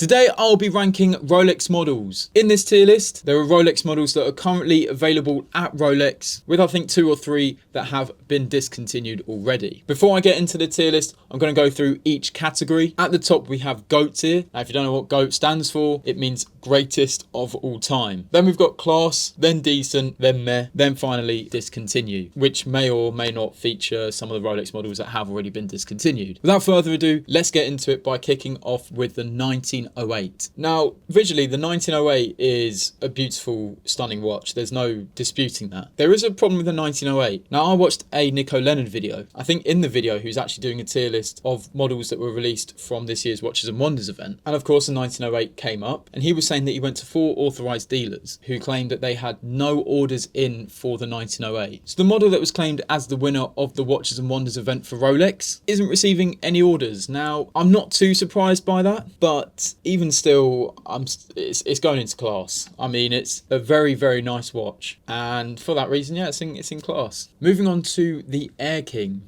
Today I'll be ranking Rolex models. In this tier list, there are Rolex models that are currently available at Rolex, with I think 2 or 3 that have been discontinued already. Before I get into the tier list, I'm going to go through each category. At the top we have GOAT tier. Now if you don't know what GOAT stands for, it means greatest of all time. Then we've got class, then decent, then meh, then finally discontinue, which may or may not feature some of the Rolex models that have already been discontinued. Without further ado, let's get into it by kicking off with the 1908. Now, visually, the 1908 is a beautiful, stunning watch. There's no disputing that. There is a problem with the 1908. Now, I watched a Nico Leonard video. I think in the video, he was actually doing a tier list of models that were released from this year's Watches and Wonders event. And of course, the 1908 came up, and he was saying that he went to 4 authorized dealers who claimed that they had no orders in for the 1908. So the model that was claimed as the winner of the Watches and Wonders event for Rolex isn't receiving any orders. Now, I'm not too surprised by that, but even still, it's going into class. I mean, it's a very, very nice watch, and for that reason, yeah, it's in class. Moving on to the Air King.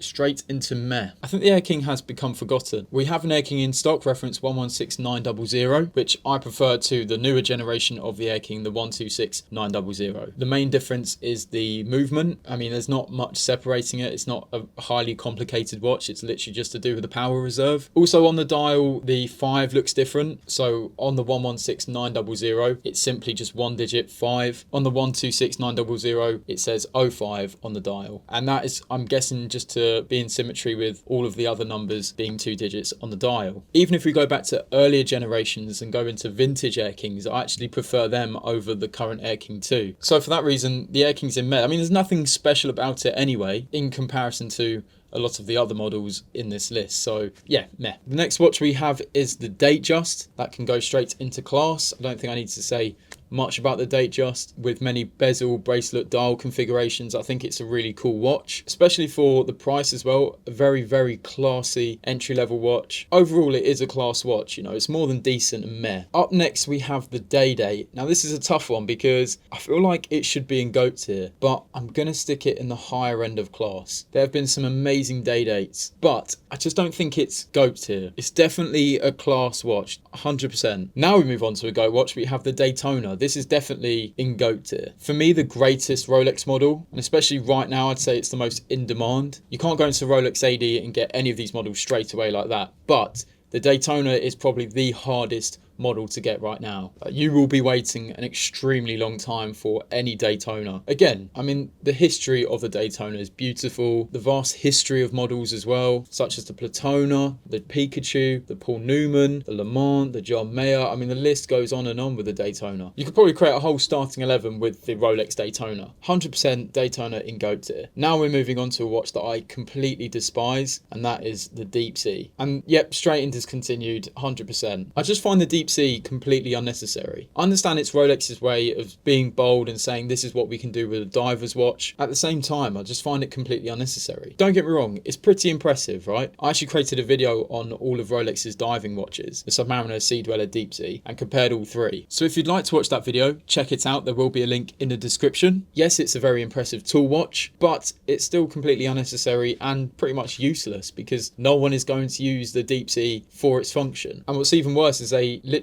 Straight into meh. I think the Air King has become forgotten. We have an Air King in stock, reference 116900, which I prefer to the newer generation of the Air King, the 126900. The main difference is the movement. I mean, there's not much separating it. It's not a highly complicated watch. It's literally just to do with the power reserve. Also on the dial, the 5 looks different. So on the 116900, it's simply just 1 digit 5. On the 126900, it says 05 on the dial. And that is, I'm guessing, just to be in symmetry with all of the other numbers being 2 digits on the dial. Even if we go back to earlier generations and go into vintage Air Kings, I actually prefer them over the current Air King 2. So for that reason, the Air King's in meh. I mean, there's nothing special about it anyway in comparison to a lot of the other models in this list. So yeah, meh. The next watch we have is the Datejust. That can go straight into class. I don't think I need to say much about the Datejust. With many bezel, bracelet, dial configurations, I think it's a really cool watch, especially for the price as well. A very, very classy entry-level watch. Overall, it is a class watch. You know, it's more than decent and meh. Up next, we have the Day. Now, this is a tough one because I feel like it should be in GOAT tier, but I'm gonna stick it in the higher end of class. There have been some amazing day dates, but I just don't think it's GOAT tier. It's definitely a class watch, 100%. Now we move on to a GOAT watch. We have the Daytona. This is definitely in GOAT tier. For me, the greatest Rolex model, and especially right now, I'd say it's the most in demand. You can't go into Rolex AD and get any of these models straight away like that, but the Daytona is probably the hardest model to get right now. You will be waiting an extremely long time for any Daytona. Again, I mean, the history of the Daytona is beautiful. The vast history of models as well, such as the Platona, the Pikachu, the Paul Newman, the Le Mans, the John Mayer. I mean, the list goes on and on with the Daytona. You could probably create a whole starting 11 with the Rolex Daytona. 100% Daytona in GOAT tier. Now we're moving on to a watch that I completely despise, and that is the Deep Sea. And yep, straight in discontinued, 100%. I just find the Deep Sea completely unnecessary. I understand it's Rolex's way of being bold and saying this is what we can do with a diver's watch. At the same time, I just find it completely unnecessary. Don't get me wrong, it's pretty impressive, right? I actually created a video on all of Rolex's diving watches, the Submariner, Sea Dweller, Deep Sea, and compared all 3. So if you'd like to watch that video, check it out. There will be a link in the description. Yes, it's a very impressive tool watch, but it's still completely unnecessary and pretty much useless because no one is going to use the Deep Sea for its function. And what's even worse is they literally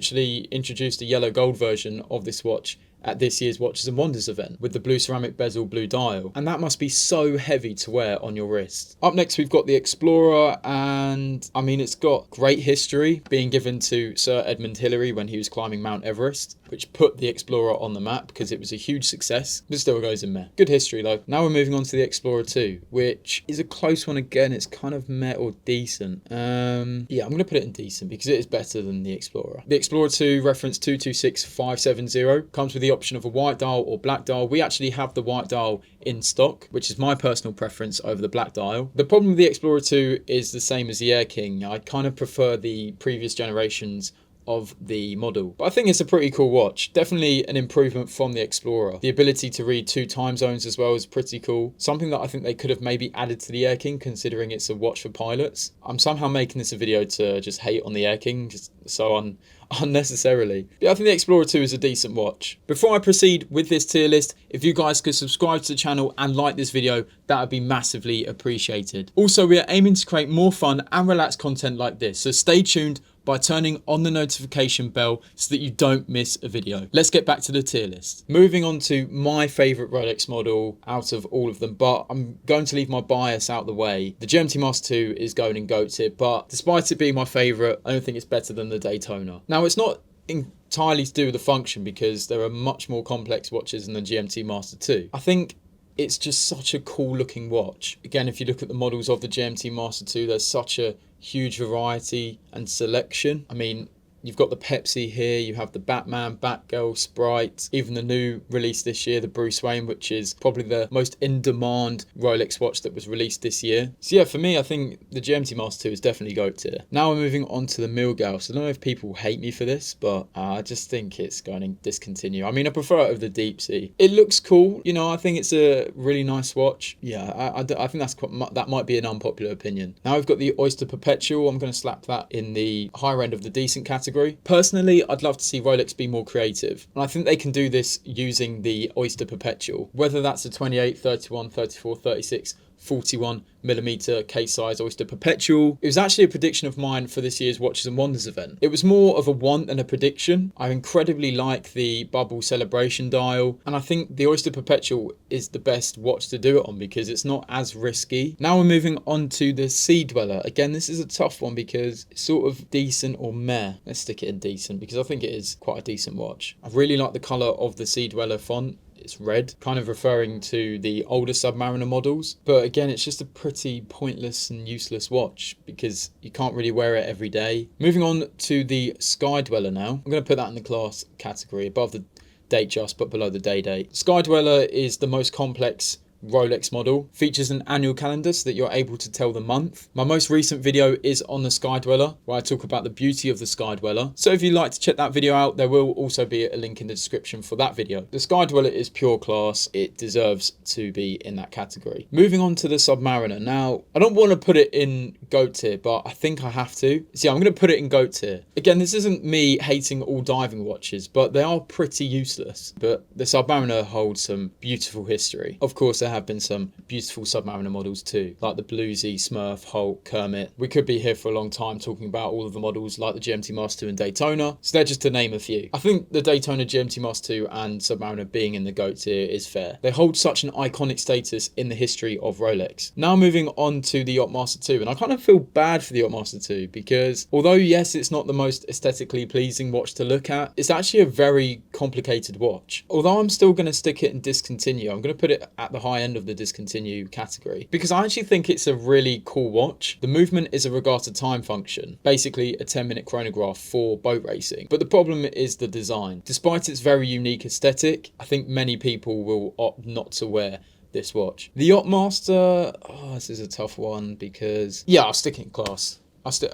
introduced a yellow gold version of this watch at this year's Watches and Wonders event with the blue ceramic bezel, blue dial, and that must be so heavy to wear on your wrist. Up next we've got the Explorer, and I mean, it's got great history, being given to Sir Edmund Hillary when he was climbing Mount Everest, which put the Explorer on the map because it was a huge success, but still goes in meh. Good history though. Now we're moving on to the Explorer 2, which is a close one again. It's kind of meh or decent. Yeah, I'm gonna put it in decent because it is better than the Explorer. The Explorer 2, reference 226570, comes with the option of a white dial or black dial. We actually have the white dial in stock, which is my personal preference over the black dial. The problem with the Explorer 2 is the same as the Air King. I kind of prefer the previous generations of the model, but I think it's a pretty cool watch. Definitely an improvement from the Explorer. The ability to read 2 time zones as well is pretty cool. Something that I think they could have maybe added to the Air King, considering it's a watch for pilots. I'm somehow making this a video to just hate on the Air King, just so unnecessarily. But I think the Explorer 2 is a decent watch. Before I proceed with this tier list, if you guys could subscribe to the channel and like this video, that would be massively appreciated. Also, we are aiming to create more fun and relaxed content like this, so stay tuned. by turning on the notification bell so that you don't miss a video. Let's get back to the tier list. Moving on to my favourite Rolex model out of all of them, but I'm going to leave my bias out the way. The GMT Master 2 is going in GOAT tier, but despite it being my favourite, I don't think it's better than the Daytona. Now, it's not entirely to do with the function because there are much more complex watches than the GMT Master 2. I think it's just such a cool looking watch. Again, if you look at the models of the GMT Master 2, there's such a huge variety and selection. I mean, you've got the Pepsi here, you have the Batman, Batgirl, Sprite, even the new release this year, the Bruce Wayne, which is probably the most in-demand Rolex watch that was released this year. So yeah, for me, I think the GMT Master 2 is definitely GOAT tier. Now we're moving on to the Milgauss. I don't know if people hate me for this, but I just think it's going to discontinue. I mean, I prefer it over the Deep Sea. It looks cool, you know, I think it's a really nice watch. Yeah, I think that might be an unpopular opinion. Now we've got the Oyster Perpetual. I'm going to slap that in the higher end of the decent category. Personally, I'd love to see Rolex be more creative, and I think they can do this using the Oyster Perpetual, whether that's a 28, 31, 34, 36, 41mm case size Oyster Perpetual. It was actually a prediction of mine for this year's Watches and Wonders event. It was more of a want than a prediction. I incredibly like the bubble celebration dial, and I think the Oyster Perpetual is the best watch to do it on because it's not as risky. Now we're moving on to the Sea Dweller. Again, this is a tough one because it's sort of decent or meh. Let's stick it in decent because I think it is quite a decent watch. I really like the colour of the Sea Dweller font. It's red, kind of referring to the older Submariner models. But again, it's just a pretty pointless and useless watch because you can't really wear it every day. Moving on to the Sky Dweller now. I'm going to put that in the class category, above the date just, but below the day date. Sky Dweller is the most complex Rolex model, features an annual calendar so that you're able to tell the month. My most recent video is on the Sky Dweller where I talk about the beauty of the Sky Dweller. So if you'd like to check that video out, there will also be a link in the description for that video. The Sky Dweller is pure class. It deserves to be in that category. Moving on to the Submariner. Now, I don't want to put it in GOAT tier, but I think I have to. See, I'm going to put it in GOAT tier. Again, this isn't me hating all diving watches, but they are pretty useless. But the Submariner holds some beautiful history. Of course, there have been some beautiful Submariner models too, like the Bluesy, Smurf, Hulk, Kermit. We could be here for a long time talking about all of the models like the GMT Master 2 and Daytona. So they're just to name a few. I think the Daytona, GMT Master 2 and Submariner being in the GOAT tier is fair. They hold such an iconic status in the history of Rolex. Now moving on to the Yacht Master 2, and I kind of feel bad for the Yacht Master 2 because although yes, it's not the most aesthetically pleasing watch to look at, it's actually a very complicated watch. Although I'm still going to stick it in discontinue, I'm going to put it at the high end of the discontinue category because I actually think it's a really cool watch. The movement is a regatta time function, basically a 10-minute chronograph for boat racing. But the problem is the design. Despite its very unique aesthetic, I think many people will opt not to wear this watch. The Yacht Master, this is a tough one because yeah, I'll stick it in class.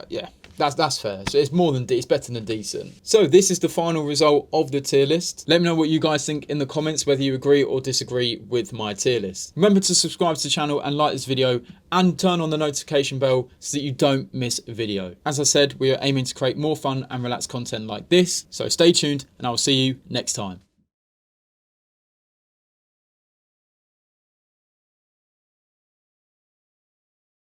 Yeah, that's fair. So it's it's better than decent. So this is the final result of the tier list. Let me know what you guys think in the comments, whether you agree or disagree with my tier list. Remember to subscribe to the channel and like this video and turn on the notification bell so that you don't miss a video. As I said, we are aiming to create more fun and relaxed content like this. So stay tuned and I will see you next time.